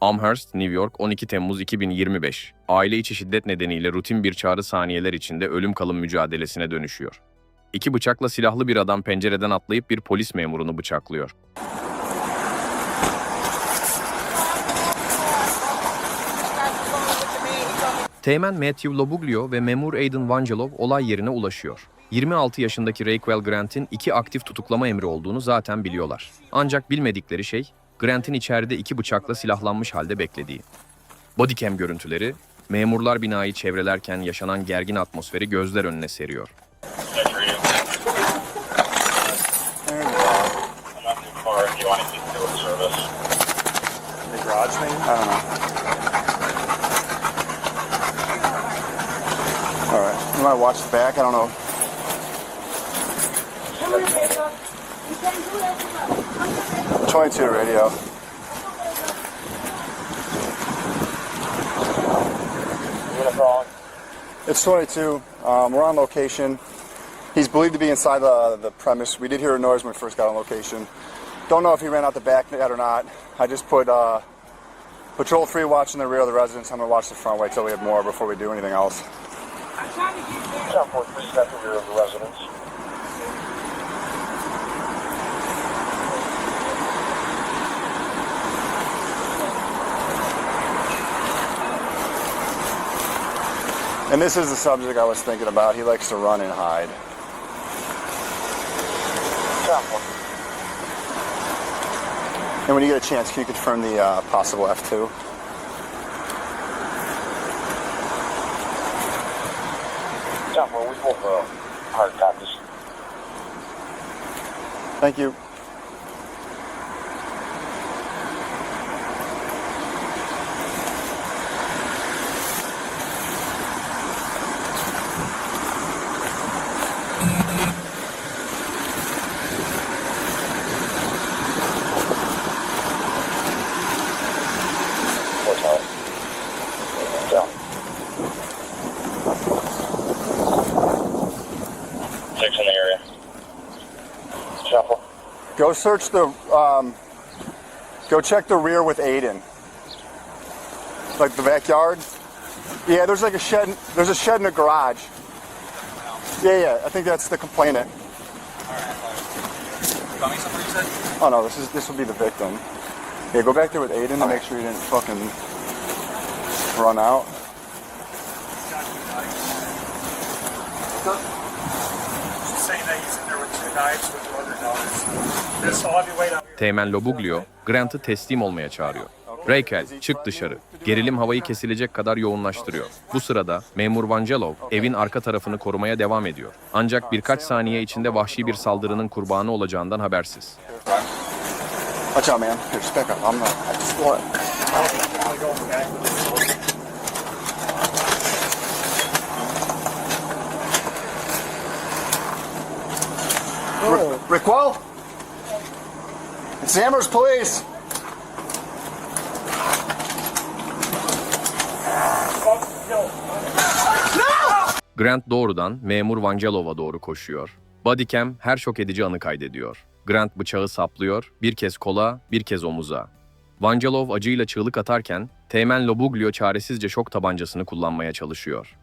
Amherst, New York, 12 Temmuz 2025. Aile içi şiddet nedeniyle rutin bir çağrı saniyeler içinde ölüm kalım mücadelesine dönüşüyor. İki bıçakla silahlı bir adam pencereden atlayıp bir polis memurunu bıçaklıyor. Teğmen Matthew Lobuglio ve Memur Aiden Vangelov olay yerine ulaşıyor. 26 yaşındaki Rayquell Grant'in 2 aktif tutuklama emri olduğunu zaten biliyorlar. Ancak bilmedikleri şey, Grant'in içeride 2 bıçakla silahlanmış halde beklediği. Bodycam görüntüleri, memurlar binayı çevrelerken yaşanan gergin atmosferi gözler önüne seriyor. You might watch the back, I don't know. .22 radio. It's 22. We're on location. He's believed to be inside the premise. We did hear a noise when we first got on location. Don't know if he ran out the back yet or not. I just put Patrol 3 watching the rear of the residence. I'm going to watch the front, wait till we have more before we do anything else. Town 4-3 got the rear of the residence. And this is the subject I was thinking about. He likes to run and hide. And when you get a chance, can you confirm the possible F2? Yeah, well, we both hard copies. Thank you. In the area. Shuffle. Go search the, go check the rear with Aiden. Like the backyard. Yeah, there's like a shed, there's a shed in the garage. Yeah, I think that's the complainant. Oh no, this will be the victim. Yeah, go back there with Aiden to make sure he didn't fucking run out. Teğmen Lobuglio, Grant'ı teslim olmaya çağırıyor. Rayquell, çık dışarı. Gerilim havayı kesilecek kadar yoğunlaştırıyor. Bu sırada Memur Vangelov evin arka tarafını korumaya devam ediyor. Ancak birkaç saniye içinde vahşi bir saldırının kurbanı olacağından habersiz. Watch out, man. Here, just back up. I'm not. I just want. Rayquell? It's Amherst Police. Grant doğrudan Memur Vangelov'a doğru koşuyor. Bodycam her şok edici anı kaydediyor. Grant bıçağı saplıyor, bir kez kola, bir kez omuza. Vangelov acıyla çığlık atarken, Teğmen Lobuglio çaresizce şok tabancasını kullanmaya çalışıyor.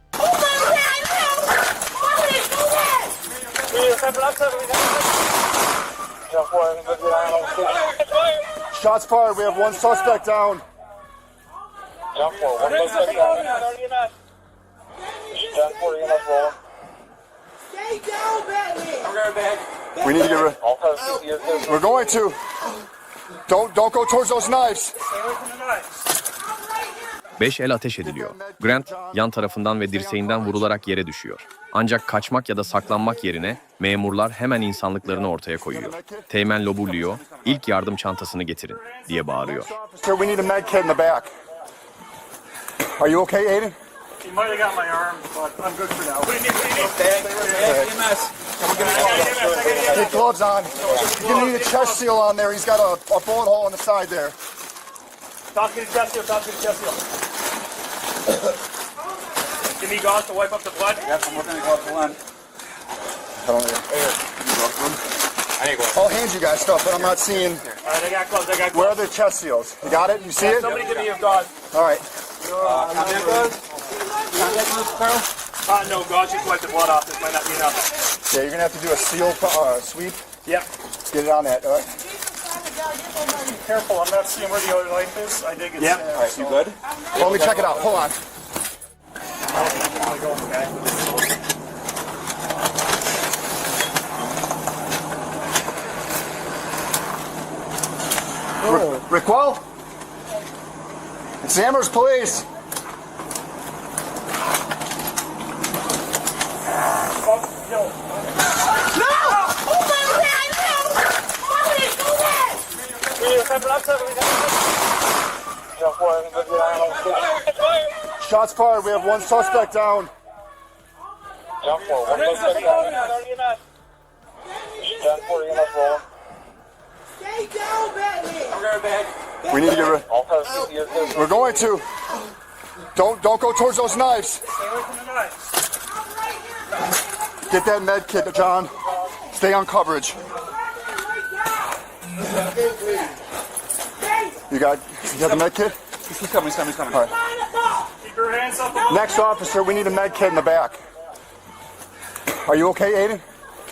Shots fired. We have one suspect down. Stay down, Batman. We need to get rid. We're going to. Don't go towards those knives. 5 el ateş ediliyor. Grant yan tarafından ve dirseğinden vurularak yere düşüyor. Ancak kaçmak ya da saklanmak yerine memurlar hemen insanlıklarını ortaya koyuyor. Teğmen Lobuglio, ilk yardım çantasını getirin diye bağırıyor. We need a med kit in the back. Are you okay, Aiden? He might have got my arm, but I'm good for now. What do you need? Get gloves on. You're gonna need a chest seal on there. He's got a bullet hole in the side there. Talk to the chest seal, talk to the chest seal. Give me gauze to wipe up the blood. Yep, I'm looking to go up the line. I don't know. I'll hand you guys stuff, but I'm not seeing. All right, I got gloves. I got Where gloves. are the chest seals? You got it? You see it? Somebody give me your gauze. All right. No gauze. Just wipe the blood off. This might not be enough. Yeah, you're gonna have to do a seal sweep. Yep. Get it on that. All right. Careful. I'm not seeing where the other knife is. I think it's. Yep. All right. You good? Well, let me check it out. Hold on. Rayquell? It's the Amherst Police. Shots fired. We have one suspect down. Stay down, Batman. We need to get rid. We're going to. Don't go towards those knives. Stay away from the knife. Get that med kit, John. Stay on coverage. You got the med kit? He's coming. All right. Keep your hands up above. Next officer, we need a med kit in the back. Are you okay, Aiden?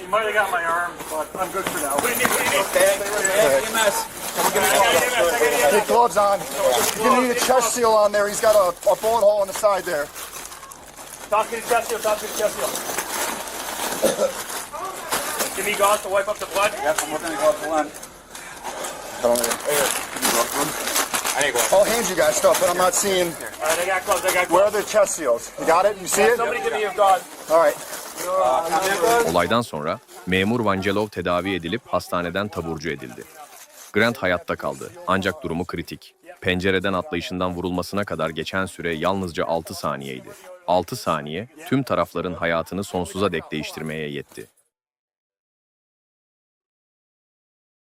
You might have got my arm, but I'm good for now. What do you need? Get gloves on. You're gonna need a chest seal on there. He's got a bullet hole on the side there. Talk to the chest seal. Give me gauze to wipe up the blood. Yes, I'm looking to go up the line. I'll hand you guys stuff, but I'm not seeing. All right, I got gloves. Where are the chest seals? You got it? You see it? Somebody give me your gauze. All right. Olaydan sonra Memur Vangelov tedavi edilip hastaneden taburcu edildi. Grant hayatta kaldı ancak durumu kritik. Pencereden atlayışından vurulmasına kadar geçen süre yalnızca 6 saniyeydi. 6 saniye tüm tarafların hayatını sonsuza dek değiştirmeye yetti.